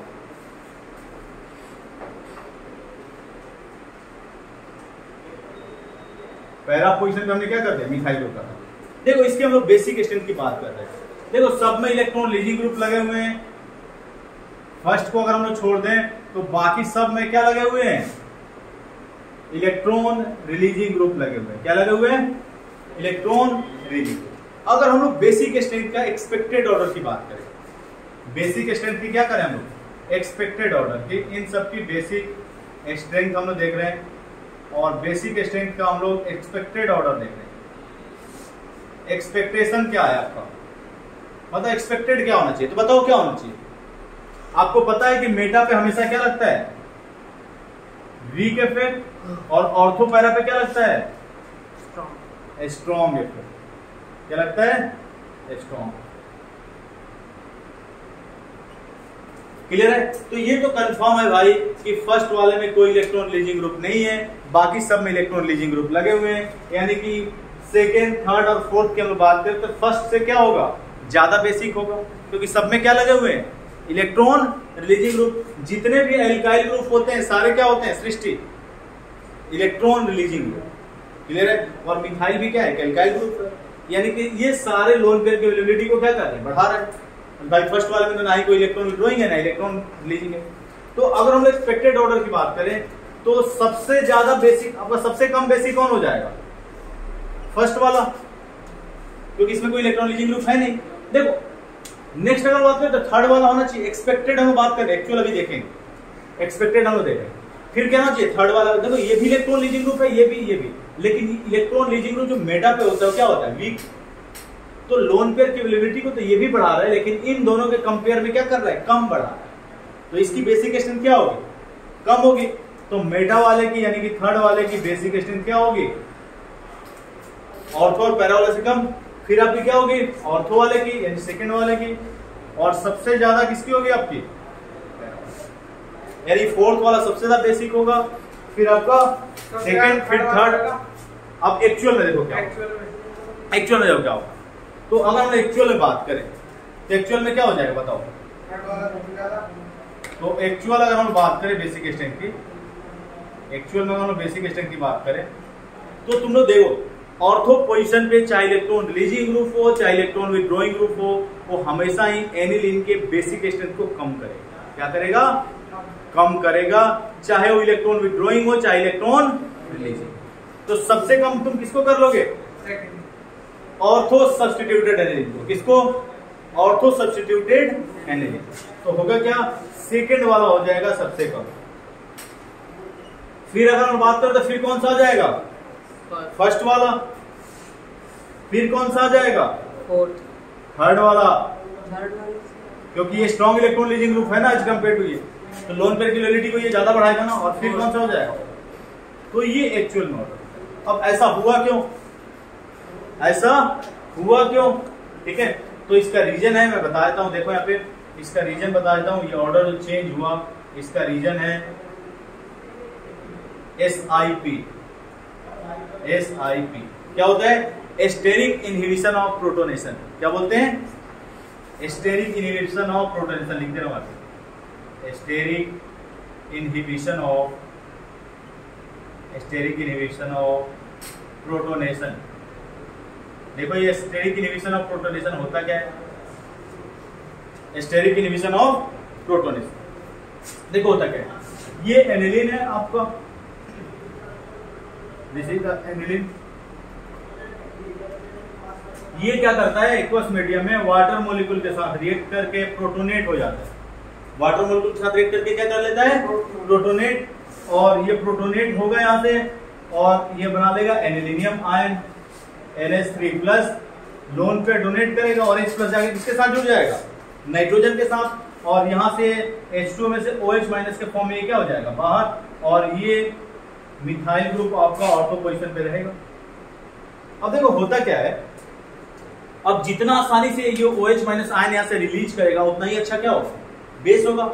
पैरा पोजीशन पे हमने क्या कर दिया, मिथाइल ग्रुप का। देखो इसके हम लोग बेसिक स्ट्रेंथ की बात कर रहे हैं। देखो सब में इलेक्ट्रॉन रिलीजिंग ग्रुप लगे हुए हैं, फर्स्ट को अगर हम लोग छोड़ दें तो बाकी सब में क्या लगे हुए हैं, इलेक्ट्रॉन रिलीजिंग ग्रुप लगे हुए हैं। क्या लगे हुए हैं, इलेक्ट्रॉन रिलीजिंग ग्रुप। अगर हम लोग बेसिक स्ट्रेंथ का एक्सपेक्टेड ऑर्डर की बात करें, बेसिक स्ट्रेंथ की क्या करें हम लोग, एक्सपेक्टेड ऑर्डर की, इन सब की बेसिक स्ट्रेंथ हम लोग देख रहे हैं और बेसिक स्ट्रेंथ का हम लोग एक्सपेक्टेड ऑर्डर देख रहे हैं। एक्सपेक्टेशन क्या है आपका, मतलब एक्सपेक्टेड क्या होना चाहिए, तो बताओ क्या होना चाहिए। आपको पता है कि मेटा पे हमेशा क्या लगता है, वीक इफेक्ट, और ऑर्थो पैरा पे क्या लगता है, स्ट्रॉन्ग इफेक्ट। क्या लगता है, स्ट्रॉन्ग। क्लियर है। तो ये तो कंफर्म है भाई कि फर्स्ट वाले में कोई इलेक्ट्रॉन रिलीजिंग ग्रुप नहीं है, बाकी सब में इलेक्ट्रॉन रिलीजिंग ग्रुप लगे हुए हैं। यानी कि सेकेंड, थर्ड और फोर्थ की हम बात करें तो फर्स्ट से क्या होगा, ज्यादा बेसिक होगा, क्योंकि सब में क्या लगे हुए हैं, इलेक्ट्रॉन रिलीजिंग ग्रुप। जितने भी एल्काइल ग्रुप होते हैं सारे क्या होते हैं, सृष्टि इलेक्ट्रॉन रिलीजिंग ग्रुप। क्लियर है। और मिथाइल भी क्या है, एल्काइल ग्रुप, यानी कि ये सारे लोन पेयर की अवेलेबिलिटी को क्या कर रहे हैं, बढ़ा रहे हैं। भाई फर्स्ट वाले में तो ना ही कोई इलेक्ट्रॉन विड्रॉइंग है ना इलेक्ट्रॉन रिलीजिंग है। तो अगर हम एक्सपेक्टेड ऑर्डर की बात करें तो सबसे ज्यादा बेसिक, आपका सबसे कम बेसिक कौन हो जाएगा, फर्स्ट वाला, क्योंकि इसमें कोई इलेक्ट्रॉन रिलीजिंग ग्रुप है नहीं। देखो नेक्स्ट अगर बात करें तो थर्ड वाला होना चाहिए। एक्सपेक्टेड हम बात करें, एक्चुअल अभी देखेंगे, एक्सपेक्टेड हम देखेंगे, फिर क्या होना चाहिए, थर्ड वाला। देखो ये भी इलेक्ट्रॉन रिलीजिंग ग्रुप है, ये भी, लेकिन इलेक्ट्रॉन रिलीजिंग ग्रुप जो मेटा पे होता है क्या होता है, वीक। तो लोन पेयर की अवेलेबिलिटी को तो ये भी बढ़ा रहा है, लेकिन इन दोनों के कंपेयर में क्या कर रहा है, कम बढ़ा रहा है। तो इसकी बेसिक स्ट्रेंथ क्या होगी, कम होगी। तो मेटा वाले की यानी कि थर्ड वाले की बेसिक स्ट्रेंथ क्या होगी, ऑर्थो और पैरा वाले से कम। फिर आपकी क्या होगी, ऑर्थो वाले की यानी सेकंड वाले की, और सबसे ज्यादा किसकी होगी आपकी, यानी फोर्थ वाला सबसे ज्यादा बेसिक होगा, फिर आपका सेकंड, फिर थर्ड। अब एक्चुअल में देखो क्या, एक्चुअल में देखो क्या होगा। तो अगर हम एक्चुअल में बात करें तो एक्चुअल में क्या हो जाएगा बताओ। तो एक्चुअल अगर हम बात करें बेसिक स्ट्रेंथ की, एक्चुअल में अगर हम बेसिक स्ट्रेंथ की बात करें तो तुम लोग देखो ऑर्थो पोजीशन पे चाहे इलेक्ट्रॉन रिलीजिंग ग्रुप हो चाहे इलेक्ट्रॉन विड्रॉइंग ग्रुप हो, वो हमेशा ही एनिलीन के बेसिक स्ट्रेंथ को कम करेगा। क्या करेगा, कम करेगा, चाहे वो इलेक्ट्रॉन विड्रॉइंग हो चाहे इलेक्ट्रॉन रिलीजिंग। तो सबसे कम तुम किसको कर लोगे, ऑर्थो सब्स्टिट्यूटेड एनिलीन को। किसको, ऑर्थो सब्स्टिट्यूटेड एनिलीन। तो होगा क्या, सेकंड वाला हो जाएगा सबसे कम। फिर अगर हम बात करें तो फिर कौन सा आ जाएगा, फर्स्ट वाला। फिर कौन सा आ जाएगा, फोर्थ, थर्ड वाला, क्योंकि ये स्ट्रॉन्ग इलेक्ट्रॉन रिलीजिंग ग्रुप है ना एज कम्पेयर टू ये, तो लोन पेयर की वैलिडिटी को ये ज्यादा बढ़ाएगा ना। और फिर कौन सा हो जाएगा, तो ये एक्चुअल में ऑर्डर। अब ऐसा हुआ क्यों, ऐसा हुआ क्यों, ठीक है। तो इसका रीजन है, मैं बता देता हूं, देखो यहाँ पे इसका रीजन बता देता हूं। ये ऑर्डर जो चेंज हुआ इसका रीजन है SIP। SIP क्या होता है, स्टेरिक इनहिबिशन ऑफ प्रोटोनेशन। क्या बोलते हैं, स्टेरिक इनहिबिशन ऑफ प्रोटोनेशन। लिख दे रहा हूं, स्टेरिक इनहिबिशन ऑफ प्रोटोनेशन। देखो ये स्टेरिक इनहिबिशन ऑफ प्रोटोनेशन होता क्या है, स्टेरिक इनहिबिशन ऑफ प्रोटोनेशन देखो होता क्या है। ये एनिलीन है आपका, दिस इज द एनिलीन। ये क्या करता है, एक्वस मीडियम में वाटर मॉलिक्यूल के साथ रिएक्ट करके प्रोटोनेट हो जाता है। वाटर मॉलिक्यूल के साथ रिएक्ट करके क्या कर लेता है, प्रोटोनेट, और ये प्रोटोनेट होगा यहाँ से और ये बना लेगा एनिलीनियम आयन NH3+, लोन पे डोनेट करेगा और H+ जाके किसके साथ जुड़ जाएगा, नाइट्रोजन के साथ, और यहाँ से H2 में से OH- के फॉर्म में ये क्या हो जाएगा बाहर, और ये मिथाइल ग्रुप आपका ऑर्थो पोजीशन पे रहेगा। अब देखो होता क्या है, अब जितना आसानी से ये OH- आयन यहाँ से रिलीज करेगा उतना ही अच्छा क्या होगा, बेस होगा।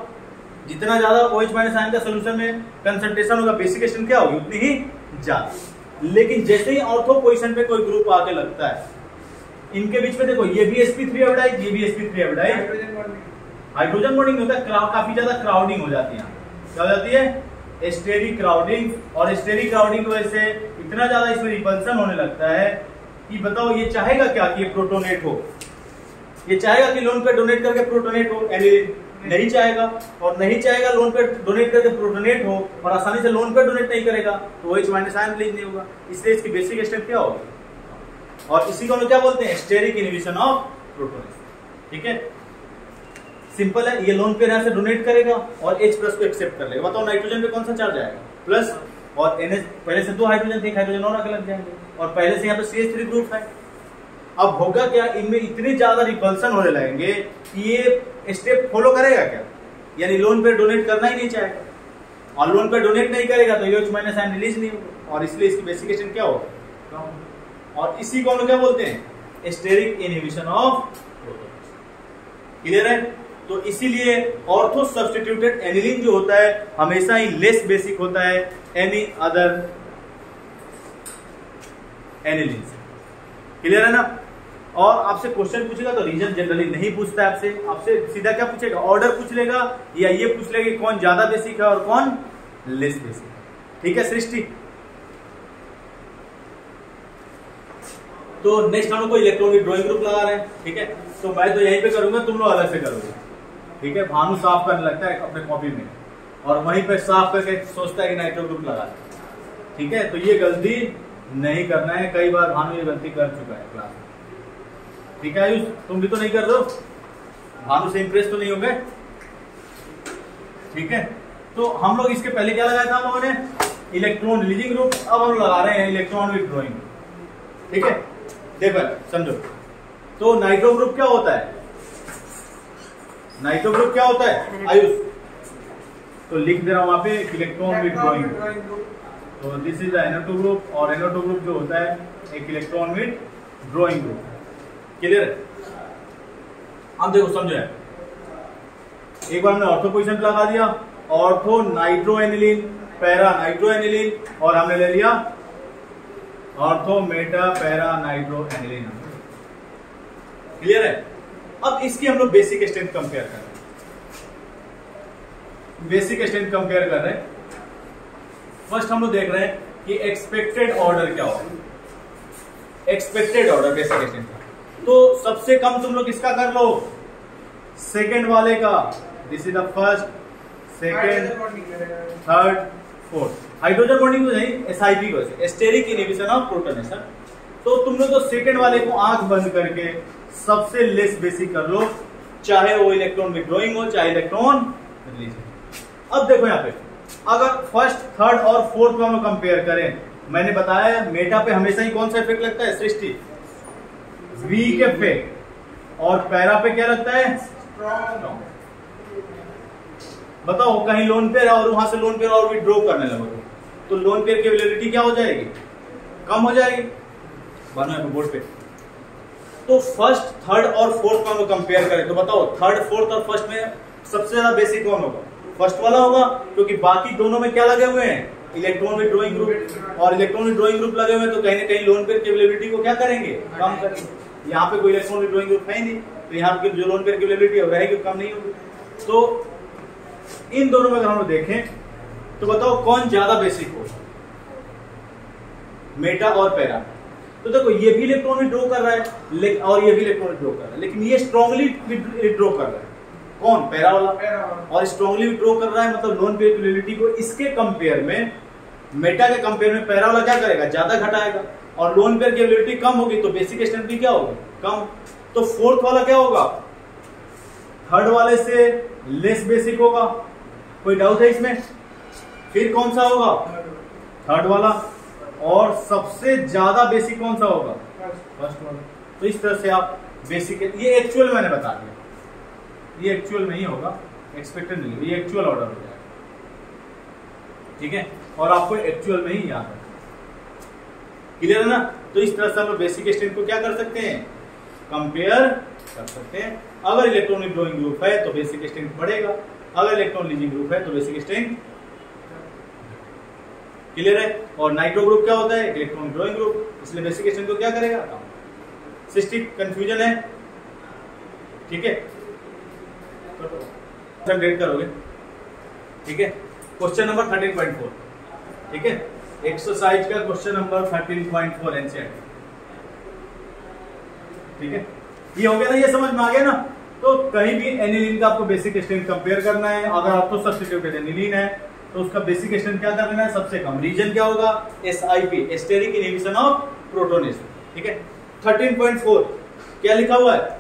जितना ज्यादा OH- आयन का सोल्यूशन में कंसंट्रेशन होगा, बेसिक स्ट्रेंथ क्या होगी उतनी ही ज्यादा। लेकिन जैसे ही ऑर्थो पोजीशन पे कोई ग्रुप आके लगता है, इनके बीच में देखो ये भी sp3 एल्डिहाइड, ये भी sp3 एल्डिहाइड, हाइड्रोजन बॉन्डिंग होता है, काफी ज्यादा क्राउडिंग हो जाती है। क्या हो जाती है, स्टेरिक क्राउडिंग, और स्टेरिक क्राउडिंग की वजह से इतना ज्यादा इसमें रिपल्सन होने लगता है कि बताओ ये चाहेगा क्या कि ये प्रोटोनेट हो, ये चाहेगा कि लोन पे डोनेट करके प्रोटोनेट हो, नहीं चाहेगा, और नहीं चाहेगा लोन पे डोनेट करके प्रोटोनेट हो, और आसानी से लोन पे डोनेट नहीं करेगा तो OH- आयन रिलीज नहीं होगा, इसलिए इसकी बेसिक स्टेप क्या होगी, और इसी को हम क्या बोलते हैं, स्टेरिक इनहिबिशन ऑफ प्रोटोनेशन। ठीक है, सिंपल है, ये लोन पेयर यहाँ से डोनेट करेगा और H+ को एक्सेप्ट कर लेगा। बताओ नाइट्रोजन पे कौन सा चार्ज आएगा, प्लस, और NH पहले से 2 हाइड्रोजन थे, एक हाइड्रोजन और आगे लग जाएंगे, और पहले से यहाँ पे CH3 ग्रुप है। अब होगा क्या, इनमें इतने ज्यादा रिपल्सन होने लगेंगे कि ये स्टेप फॉलो करेगा क्या, यानी लोन पे डोनेट करना ही नहीं चाहेगा, और लोन पे डोनेट नहीं करेगा तो OH- आयन रिलीज नहीं होगा, और इसलिए इसकी बेसिक स्ट्रेंथ क्या होगा, और इसी को हम क्या बोलते हैं, steric inhibition of protonation. Clear है, तो इसीलिए ऑर्थो सब्स्टिट्यूटेड एनिलीन जो होता है हमेशा ही लेस बेसिक होता है एनी अदर एनिलीन से। क्लियर है ना, और आपसे क्वेश्चन पूछेगा तो रीजन जनरली नहीं पूछता है, आपसे सीधा क्या पूछेगा, ऑर्डर पूछ लेगा, या ये पूछ लेगा कि कौन ज्यादा बेसिक है और कौन लेस बेसिक है। ठीक है सृष्टि, तो नेक्स्ट हम लोग को इलेक्ट्रॉन ड्राइंग ग्रुप लगा रहे हैं। ठीक है, तो मैं तो यहीं पे करूंगा, तुम लोग अलग से करोगे। ठीक है, भानु साफ करने लगता है अपने कॉपी में, और वहीं पे साफ करके सोचता है कि नाइट्रो ग्रुप लगा ले। ठीक है, तो ये गलती नहीं करना है, कई बार भानु ये गलती कर चुका है क्लास में। ठीक है आयुष, तुम भी तो नहीं कर दो, भानु से इंप्रेस तो नहीं हो गए। ठीक है, तो हम लोग इसके पहले क्या लगाया था हम लोगों ने, इलेक्ट्रॉन रिलीजिंग ग्रुप, अब हम लगा रहे हैं इलेक्ट्रॉन विथड्रॉइंग। ठीक है, देखो समझो, तो नाइट्रो ग्रुप क्या होता है, नाइट्रो ग्रुप क्या होता है आयुष, तो लिख दे रहा हूं वहां पे इलेक्ट्रॉन विथड्रॉइंग। तो दिस इज NO2 ग्रुप, और NO2 ग्रुप जो होता है एक इलेक्ट्रॉन विथड्रॉइंग ग्रुप। क्लियर है, अब देखो समझो, एक बार हमने ऑर्थो पोजीशन पे लगा दिया, ortho nitro aniline, para nitro aniline, और हमने ले लिया ortho Meta para nitro aniline. Clear है, अब इसकी हम लोग बेसिक स्ट्रेंथ कंपेयर कर रहे हैं, बेसिक स्ट्रेंथ कंपेयर कर रहे हैं। फर्स्ट हम लोग देख रहे हैं कि एक्सपेक्टेड ऑर्डर क्या होगा, एक्सपेक्टेड ऑर्डर बेसिक स्ट्रेंथ का। तो सबसे कम तुम लोग किसका कर लो, सेकेंड वाले का, this is the first, second, third, fourth. Hydrogen bonding तो नहीं, SIP को, स्टेरिक इनहिबिशन ऑफ प्रोटोनेशन। तो तुम लोग तो सेकेंड वाले को आंख बंद करके सबसे लेस बेसिक कर लो, चाहे वो इलेक्ट्रॉन विथड्रॉइंग हो चाहे इलेक्ट्रॉन रिलीज हो। अब देखो यहाँ पे अगर फर्स्ट, थर्ड और फोर्थ को हम कंपेयर करें, मैंने बताया मेटा पे हमेशा ही कौन सा इफेक्ट लगता है सृष्टि, वीक इफेक्ट, और पैरा पे क्या लगता है, स्ट्रॉन्ग। बताओ कहीं लोन पेयर है और वहां से लोन पेयर और विथड्रॉ करने लगोगे तो लोन पेयर की अवेलेबिलिटी क्या हो जाएगी, कम हो जाएगी। बनो यहाँ पे बोर्ड पे, तो फर्स्ट, थर्ड और फोर्थ को हम कंपेयर करें तो बताओ थर्ड, फोर्थ और फर्स्ट में सबसे ज्यादा बेसिक कौन होगा, फर्स्ट वाला होगा, क्योंकि बाकी दोनों में क्या लगे हुए हैं, इलेक्ट्रॉन विथड्रॉइंग ग्रुप, और इलेक्ट्रॉन विथड्रॉइंग ग्रुप लगे हुए हैं तो कहीं ना कहीं लोन पेयर की अवेलेबिलिटी को क्या करेंगे, कम करेंगे। यहाँ पे कोई इलेक्ट्रॉन विथड्रॉइंग ग्रुप है ही नहीं, तो यहाँ पे जो लोन पेयर की अवेलेबिलिटी है रहेगी, कम नहीं होगी। तो इन दोनों में अगर हम लोग देखें तो बताओ कौन ज्यादा बेसिक हो, मेटा और पैरा। तो देखो ये भी इलेक्ट्रॉन विथड्रॉ कर रहा है और ये भी इलेक्ट्रॉन विथड्रॉ कर रहा है, लेकिन ये स्ट्रांगली विथड्रॉ कर रहा है, कौन, पैरा वाला, और स्ट्रांगली विथड्रॉ कर रहा है, मतलब लोन पेयर की अवेलेबिलिटी को इसके कंपेयर में, मेटा के कंपेयर में पैरा वाला क्या करेगा, ज्यादा घटाएगा, और लोन पेयर की अवेलेबिलिटी कम होगी तो बेसिक स्ट्रेंथ भी क्या होगी, कम। तो फोर्थ वाला क्या होगा, थर्ड वाले से लेस बेसिक होगा, कोई डाउट है इसमें? फिर कौन सा होगा, थर्ड वाला, और सबसे ज्यादा बेसिक कौन सा होगा, फर्स्ट वाला। तो इस तरह से आप बेसिक, ये एक्चुअल मैंने बता दिया, ये एक्चुअल नहीं होगा, एक्सपेक्टेड नहीं होगा, ये एक्चुअल ऑर्डर हो जाएगा, ठीक है। और आपको एक्चुअल में ही याद है, क्लियर है ना। तो इस तरह से हम लोग बेसिक स्ट्रेंथ को क्या कर सकते हैं, कंपेयर कर सकते हैं। अगर इलेक्ट्रॉन विथड्रॉइंग ग्रुप है तो बेसिक स्ट्रेंथ बढ़ेगा, अगर इलेक्ट्रॉन लीजिंग ग्रुप है तो बेसिक स्ट्रेंथ, क्लियर है। और नाइट्रो ग्रुप क्या होता है, इलेक्ट्रॉन विथड्रॉइंग ग्रुप, इसलिए बेसिक स्ट्रेंथ को क्या करेगा, सिस्टिक। कंफ्यूजन है, ठीक है, कंप्लीट करोगे, ठीक है। क्वेश्चन नंबर 13.4, ठीक है, एक्सरसाइज का क्वेश्चन नंबर 13.4 एनसीईआरटी, ठीक है। ये हो गया ना, ये समझ में आ गया ना। तो कहीं भी एनिलीन का आपको बेसिक स्ट्रेंथ कंपेयर करना है, अगर आपको सब्स्टिट्यूटेड एनिलीन है तो उसका बेसिक स्ट्रेंथ क्या कर लेना है, सबसे कम। रीजन क्या होगा, SIP, steric inhibition of protonation, ठीक है। 13.4 क्या लिखा हुआ है,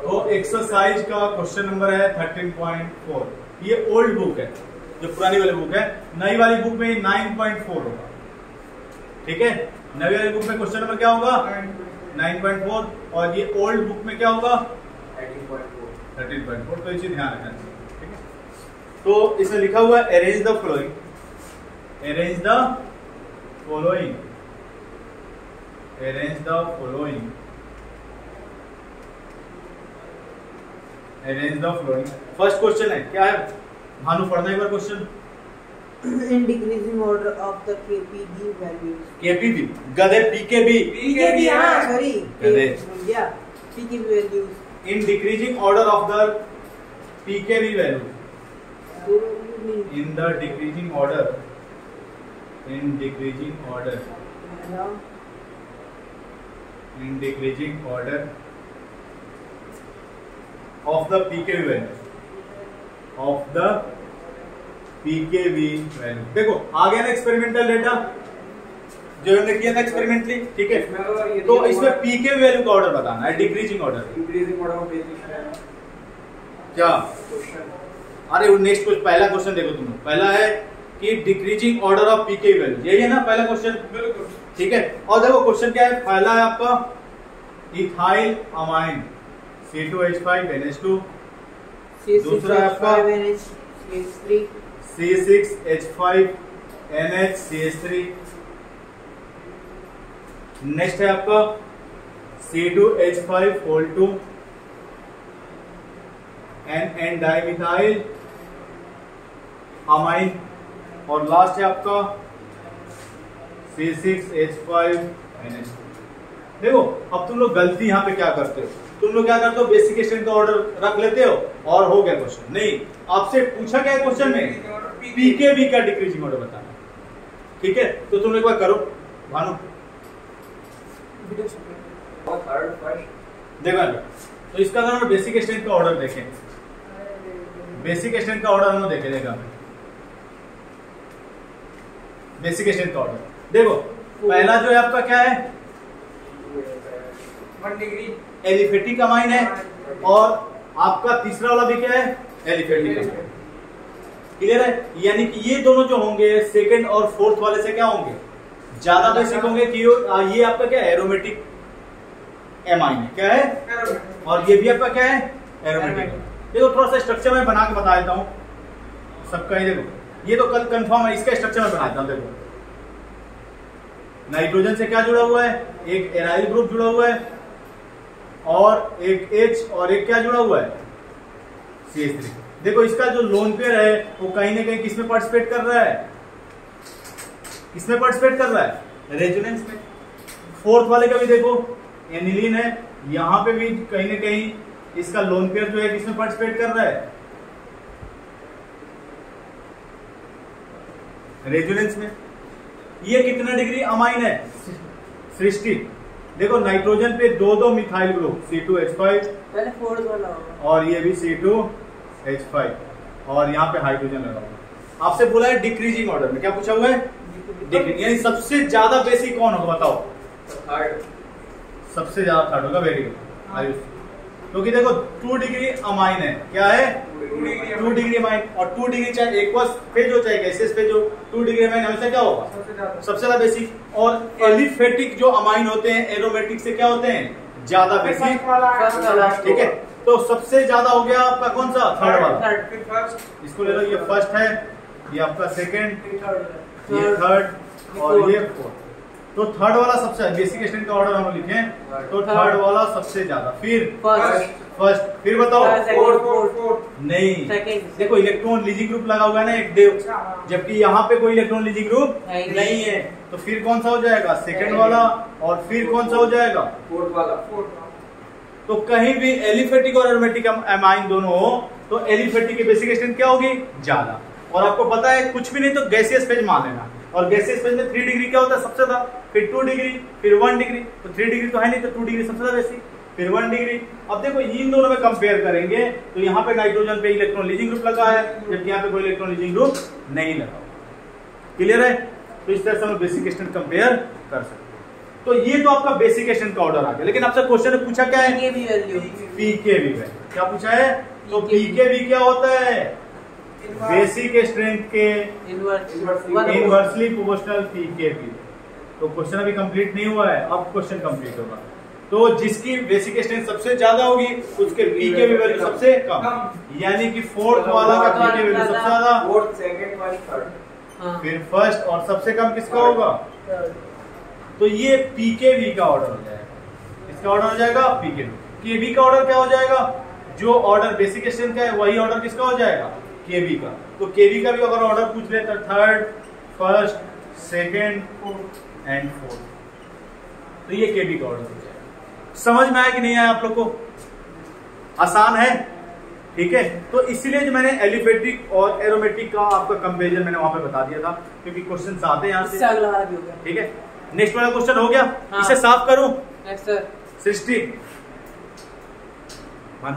तो एक्सरसाइज का क्वेश्चन नंबर है 13.4। ये ओल्ड बुक है, जो पुरानी वाली बुक है, नई वाली बुक में 9.4 होगा, ठीक है। नई वाली बुक में क्वेश्चन नंबर क्या होगा, 9.4, और ये ओल्ड बुक में क्या होगा, 13.4। तो इसे ध्यान रखना चाहिए, ठीक है। तो इसमें लिखा हुआ है arrange the following, arrange the following, arrange the following, arrange the flowing. First question है, क्या है भानु, पढ़ना एक बार question. In decreasing order of the KPD values. KPD गधे, PKB, हाँ sorry, गधे, yeah, PKB values. in decreasing order of the PKB value, in the decreasing order, in decreasing order, in decreasing order of the PKB value, of the PKB value। देखो आ गया ना experimental data जो हमने किया था experimentally, ठीक है। तो इसमें PKB वैल्यू का ऑर्डर बताना है, decreasing order, increasing order of basic क्या क्वेश्चन। अरे वो नेक्स्ट कुछ पहला क्वेश्चन देखो तुम, पहला है कि decreasing order of PKB value, यही है ना पहला क्वेश्चन, बिल्कुल, ठीक है। और देखो क्वेश्चन क्या है, पहला है आपका इथाइल अमाइन C2H5NH2, दूसरा है आपका C6H5NHCH3, नेक्स्ट है आपका C2H5O2 N डाइमिथाइल अमाइन, और लास्ट है आपका C6H5NH2। देखो अब तुम लोग गलती यहाँ पे क्या करते हो, तुम लोग क्या करते हो, बेसिक स्ट्रेंथ का ऑर्डर रख लेते हो और हो गया क्वेश्चन। नहीं, आपसे पूछा क्या है क्वेश्चन में, PKB का डिक्रीजिंग ऑर्डर बताना, ठीक है। तो तुम लोग एक बार करो भानु, देखो तो इसका अगर हम बेसिक स्ट्रेंथ का ऑर्डर देखें, बेसिक स्ट्रेंथ का ऑर्डर हम देखे, देखा बेसिक स्ट्रेंथ का ऑर्डर देखो, पहला जो है आपका क्या है, 1 डिग्री एलिफेटिक अमाइन है, और आपका तीसरा वाला भी क्या है, एलिफेटिक अमाइन, क्लियर है। यानी कि ये दोनों जो होंगे सेकंड और फोर्थ वाले से क्या होंगे, ज्यादा बेसिक होंगे कि ये आपका क्या है, एरोमेटिक एमाइन है, क्या है, और ये भी आपका क्या है, एरोमेटिक। देखो थोड़ा सा स्ट्रक्चर में बना के बता देता हूं सबका ही, देखो ये तो कल कंफर्म है, इसका स्ट्रक्चर में बना देता हूं। देखो नाइट्रोजन से क्या जुड़ा हुआ है, एक एराइल ग्रुप जुड़ा हुआ है, और एक H, और एक क्या जुड़ा हुआ है, CH3। देखो इसका जो लोन पेयर है वो कहीं ना कहीं किसमें पार्टिसिपेट कर रहा है, किसमें पार्टिसिपेट कर रहा है, रेजोनेंस में। फोर्थ वाले का भी देखो एनिलीन है, यहां पे भी कहीं ना कहीं इसका लोन पेयर जो है किसमें पार्टिसिपेट कर रहा है, रेजोनेंस में। ये कितना डिग्री अमाइन है, 60। देखो नाइट्रोजन पे दो मिथाइल ग्रुप C2H5, पहले फोर्थ वाला होगा, और ये भी C2H5, और यहाँ पे हाइड्रोजन लगा हुआ। आपसे बोला है डिक्रीजिंग ऑर्डर में, क्या पूछा हुआ है, डिक्रीजिंग, यानी सबसे ज्यादा बेसिक कौन होगा बताओ, थर्ड सबसे ज्यादा थर्ड होगा, वेरी गुड आयुष। क्योंकि देखो 2 डिग्री अमाइन है, क्या है 2 डिग्री अमाइन, और 2 डिग्री चाहे एक्वस फेज हो चाहे गैसियस फेज हो, 2 डिग्री अमाइन हमेशा क्या होगा सबसे ज्यादा बेसिक। और एलिफेटिक जो अमाइन होते हैं एरोमेटिक से क्या होते हैं ज्यादा बेसिक, ठीक है। तो सबसे ज्यादा हो गया आपका कौन सा थर्ड वाला, इसको ले लो, ये फर्स्ट है, ये आपका सेकंड, ये थर्ड और ये फोर्थ। तो थर्ड वाला सबसे बेसिक स्ट्रेंथ का ऑर्डर हम लिखे, तो थर्ड वाला सबसे ज्यादा, फिर फर्स्ट, फिर बताओ नहीं, देखो इलेक्ट्रॉन लीजिंग ग्रुप लगा हुआ है ना एक देव, जबकि यहाँ पे कोई इलेक्ट्रॉन लीजिंग ग्रुप नहीं है, तो फिर कौन सा हो जाएगा सेकंड वाला, और फिर कौन सा हो जाएगा फोर्थ वाला। तो कहीं भी एलिफेटिक और एरोमेटिक अमाइन दोनों हो तो एलिफेटिक की बेसिक स्ट्रेंथ क्या होगी ज्यादा। और आपको पता है कुछ भी नहीं तो गैसियस फेज मान लेना, और गैसियस फेज में 3 डिग्री क्या होता है सबसे ज्यादा, फिर 2 डिग्री, फिर 1 डिग्री, तो 3 डिग्री तो है नहीं, तो 2 डिग्री सबसे ज्यादा बेसिक, फिर 1 डिग्री। अब देखो इन दोनों में कंपेयर करेंगे तो यहाँ पे नाइट्रोजन पे इलेक्ट्रॉन लीजिंग ग्रुप लगा है, जबकि यहाँ पे कोई इलेक्ट्रॉन लीजिंग ग्रुप नहीं लगा। क्लियर है? तो इस तरह से हम बेसिक स्ट्रेंथ कंपेयर कर सकते हैं। तो ये तो आपका बेसिक स्ट्रेंथ का ऑर्डर आ गया, लेकिन आपसे क्वेश्चन ने पूछा क्या है पीकेवी वैल्यू, क्या पूछा है? तो पीकेवी क्या होता है? बेसिक स्ट्रेंथ के इनवर्सली प्रोपोर्शनल पीकेवी। तो क्वेश्चन अभी कंप्लीट नहीं हुआ है, अब क्वेश्चन कंप्लीट होगा। तो जिसकी बेसिक स्ट्रेंथ सबसे ज्यादा होगी उसके पीकेवी वैल्यू सबसे कम, यानी कि फोर्थ वाला का पीकेवी वैल्यू सबसे ज्यादा, फोर्थ सेकंड वाली थर्ड, फिर फर्स्ट, और सबसे कम किसका होगा? तो ये पीकेवी का ऑर्डर हो जाएगा, इसका ऑर्डर हो जाएगा पीकेवी। केवी का ऑर्डर क्या हो जाएगा? जो ऑर्डर बेसिक स्ट्रेंथ का है वही ऑर्डर किसका हो जाएगा? केवी का। तो केवी का भी अगर ऑर्डर पूछ ले तो third, first, second and fourth, तो ये केवी का ऑर्डर हो जाएगा। समझ में आया कि नहीं आया आप लोग को? आसान है, ठीक है। तो इसलिए जो मैंने एलिफेटिक और एरोमेटिक का आपका कंपेरिजन मैंने वहां पे बता दिया था, क्योंकि क्वेश्चन आते हैं यहाँ से, ठीक है। नेक्स्ट वाला क्वेश्चन हो गया, इसे साफ करूं। 60 1